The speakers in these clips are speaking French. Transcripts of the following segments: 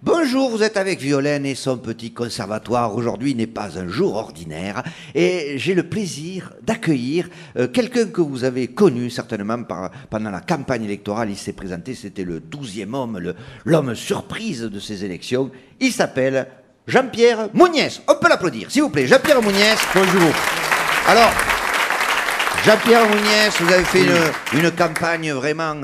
Bonjour, vous êtes avec Violaine et son petit conservatoire. Aujourd'hui n'est pas un jour ordinaire et j'ai le plaisir d'accueillir quelqu'un que vous avez connu certainement pendant la campagne électorale. Il s'est présenté, c'était le 12e homme, l'homme surprise de ces élections. Il s'appelle Jean-Pierre Mouniès. On peut l'applaudir, s'il vous plaît. Jean-Pierre Mouniès. Bonjour. Alors, Jean-Pierre Mouniès, vous avez fait une campagne vraiment...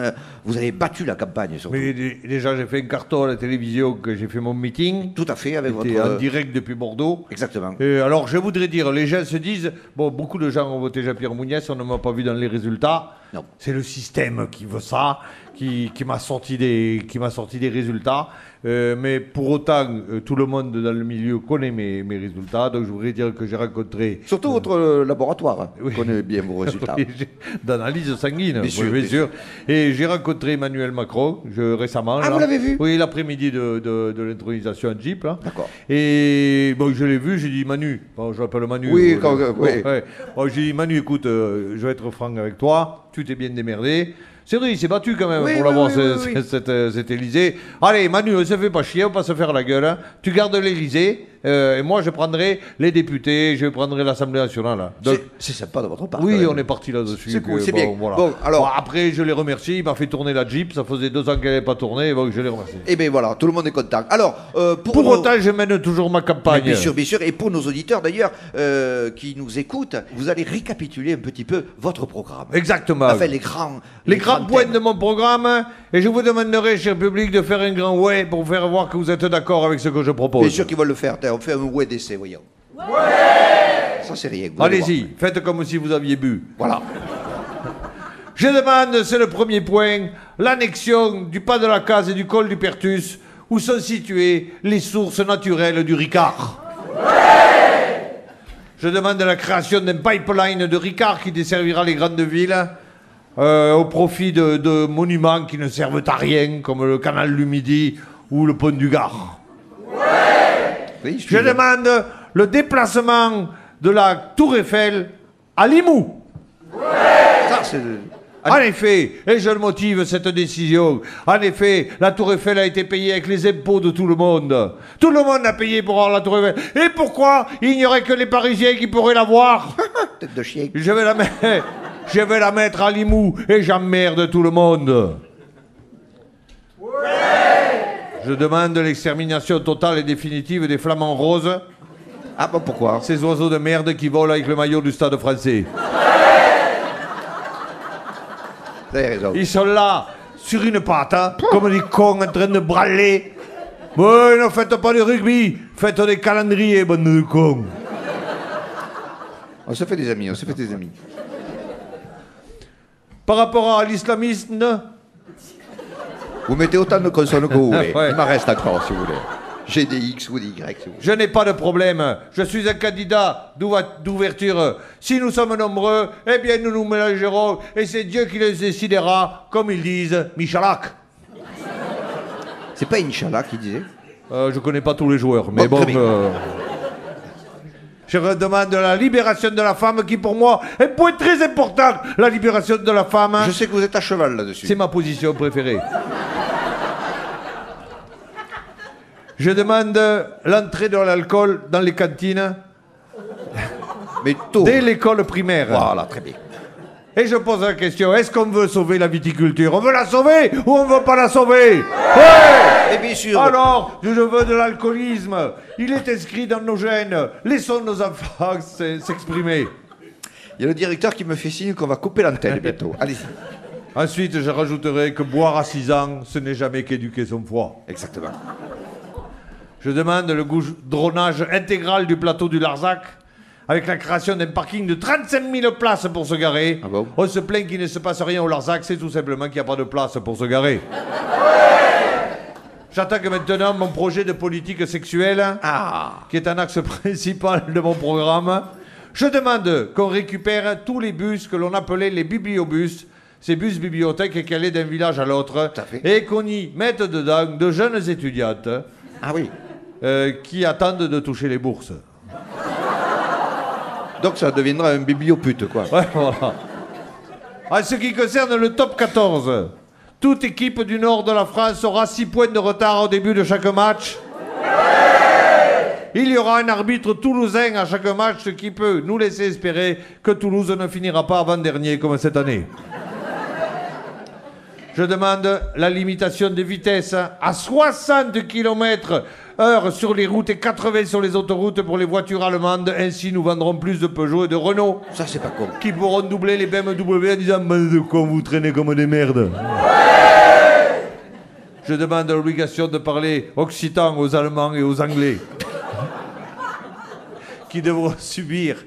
vous avez battu la campagne, surtout. Mais déjà, j'ai fait un carton à la télévision, que j'ai fait mon meeting. Tout à fait, avec votre... en direct depuis Bordeaux. Exactement. Alors, je voudrais dire, les gens se disent, bon, beaucoup de gens ont voté Jean-Pierre Mouniès, on ne m'a pas vu dans les résultats. Non. C'est le système qui veut ça, qui m'a sorti des résultats. Mais pour autant, tout le monde dans le milieu connaît mes résultats. Donc, je voudrais dire que j'ai rencontré... Surtout votre laboratoire oui. connaît bien vos résultats. D'analyse sanguine, bien sûr, bien sûr. Et j'ai rencontré Emmanuel Macron récemment. Ah, là. Vous l'avez vu? Oui, l'après-midi de l'intronisation en Jeep. D'accord. Et bon, je l'ai vu, j'ai dit Manu. Bon, je l'appelle Manu. Oui, oui. Ouais. Bon, j'ai dit Manu, écoute, je vais être franc avec toi. Tu t'es bien démerdé. C'est vrai, il s'est battu quand même pour l'avoir, cet Élysée. Allez, Manu, on se fait pas chier, on va pas se faire la gueule. Hein. Tu gardes l'Élysée, et moi je prendrai les députés, je prendrai l'Assemblée nationale. Donc, c'est sympa de votre part. oui, on est parti là-dessus. C'est cool, c'est bien. Voilà. Bon, alors... Bon, après, je les remercie, il m'a fait tourner la Jeep, ça faisait 2 ans qu'elle n'avait pas tourné, donc je les remercie. Et bien voilà, tout le monde est content. Alors, pour autant, je mène toujours ma campagne. Bien sûr, bien sûr. Et pour nos auditeurs d'ailleurs, qui nous écoutent, vous allez récapituler un petit peu votre programme. Exactement. Enfin, les grands points de mon programme, et je vous demanderai, cher public, de faire un grand ouais pour faire voir que vous êtes d'accord avec ce que je propose. Bien sûr qu'ils vont le faire. On fait un ouais d'essai, voyons. Ouais. Ça, c'est rien. Allez-y, faites comme si vous aviez bu. Voilà. Je demande, c'est le premier point, l'annexion du pas de la Case et du col du Pertus, où sont situées les sources naturelles du Ricard. Ouais. Je demande la création d'un pipeline de Ricard qui desservira les grandes villes au profit de monuments qui ne servent à rien, comme le canal du Midi ou le pont du Gard. Ouais. Oui, je demande le déplacement de la Tour Eiffel à Limoux. Ouais. Ça, c'est... En effet, et je le motive cette décision, en effet, la Tour Eiffel a été payée avec les impôts de tout le monde. Tout le monde a payé pour avoir la Tour Eiffel. Et pourquoi il n'y aurait que les Parisiens qui pourraient la voir? Tête de chien. Je vais la mettre à Limoux et j'emmerde tout le monde. Ouais. Je demande l'extermination totale et définitive des flamants roses. Ah bon, pourquoi? Ces oiseaux de merde qui volent avec le maillot du Stade français. Vous avez raison. Ils sont là, sur une patte, hein, comme des cons en train de brailler. Ouais, ne faites pas du rugby, faites des calendriers, bande de cons. On se fait des amis, on se fait des amis. Par rapport à l'islamisme, vous mettez autant de consonnes que vous voulez. Ouais. Il m'en reste encore, si vous voulez. J'ai des X ou des Y, si vous voulez. je n'ai pas de problème. Je suis un candidat d'ouverture. Si nous sommes nombreux, eh bien nous nous mélangerons et c'est Dieu qui les décidera, comme ils disent, Michalak. C'est pas Inch'Allah qui disait? Je connais pas tous les joueurs, mais bon. Je demande la libération de la femme qui, pour moi, est un point très important. La libération de la femme. Je sais que vous êtes à cheval là-dessus. C'est ma position préférée. Je demande l'entrée de l'alcool dans les cantines. Mais tôt. Dès l'école primaire. Voilà, très bien. Et je pose la question, est-ce qu'on veut sauver la viticulture? On veut la sauver ou on ne veut pas la sauver? Ouais. Et bien sûr. Alors, je veux de l'alcoolisme. Il est inscrit dans nos gènes. Laissons nos enfants s'exprimer. Il y a le directeur qui me fait signe qu'on va couper l'antenne bientôt. Allez-y. Ensuite, je rajouterai que boire à 6 ans, ce n'est jamais qu'éduquer son foie. Exactement. Je demande le goudronnage intégral du plateau du Larzac, avec la création d'un parking de 35 000 places pour se garer. Ah bon? On se plaint qu'il ne se passe rien au Larzac, c'est tout simplement qu'il n'y a pas de place pour se garer. J'attaque maintenant mon projet de politique sexuelle, qui est un axe principal de mon programme. Je demande qu'on récupère tous les bus que l'on appelait les bibliobus, ces bus bibliothèques qui allaient d'un village à l'autre, et qu'on y mette dedans de jeunes étudiantes. Ah oui. Qui attendent de toucher les bourses. Donc ça deviendra un bibliopute, quoi. Ouais, voilà. En ce qui concerne le top 14, toute équipe du nord de la France aura 6 points de retard au début de chaque match. Il y aura un arbitre toulousain à chaque match, ce qui peut nous laisser espérer que Toulouse ne finira pas avant-dernier comme cette année. Je demande la limitation de vitesse à 60 km/h sur les routes et 80 sur les autoroutes pour les voitures allemandes. Ainsi, nous vendrons plus de Peugeot et de Renault. Ça, c'est pas con. Qui pourront doubler les BMW en disant « Mais de quoi vous traînez comme des merdes ?» Je demande l'obligation de parler occitan aux Allemands et aux Anglais qui devront subir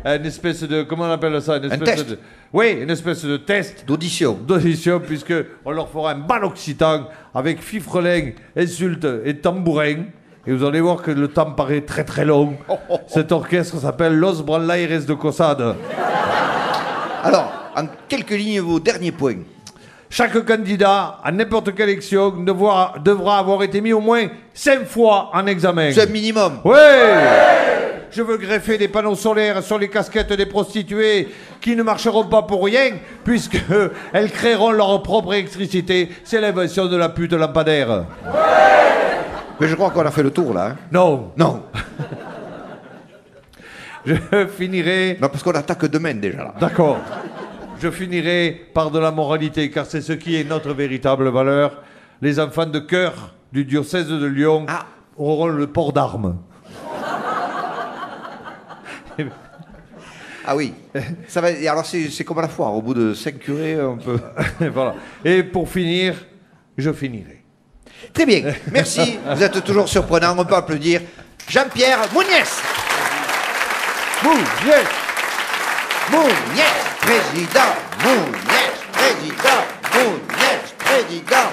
une espèce de... Comment on appelle ça? Une espèce test. Oui, une espèce de test D'audition. puisque on leur fera un bal occitan avec fifrelin, insulte et tambourin. Et vous allez voir que le temps paraît très très long. Cet orchestre s'appelle Los Branlaires de Cossade. Alors, en quelques lignes, vos derniers points. Chaque candidat, à n'importe quelle élection, devra avoir été mis au moins 5 fois en examen. C'est un minimum. Oui. Je veux greffer des panneaux solaires sur les casquettes des prostituées qui ne marcheront pas pour rien, puisqu'elles créeront leur propre électricité. C'est l'invention de la pute lampadaire. Mais je crois qu'on a fait le tour, là. Hein. Non. Non. Je finirai... Non, parce qu'on attaque demain, déjà, là. D'accord. Je finirai par de la moralité, car c'est ce qui est notre véritable valeur. Les enfants de cœur du diocèse de Lyon auront le port d'armes. Ah oui. Ça va. Alors c'est comme à la foire. Au bout de 5 curés, on peut. Voilà. Et pour finir, je finirai. Très bien. Merci. Vous êtes toujours surprenant. On peut applaudir Jean-Pierre Mouniès. Mouniès. Mouniès, président. Mouniès, président. Mouniès, président.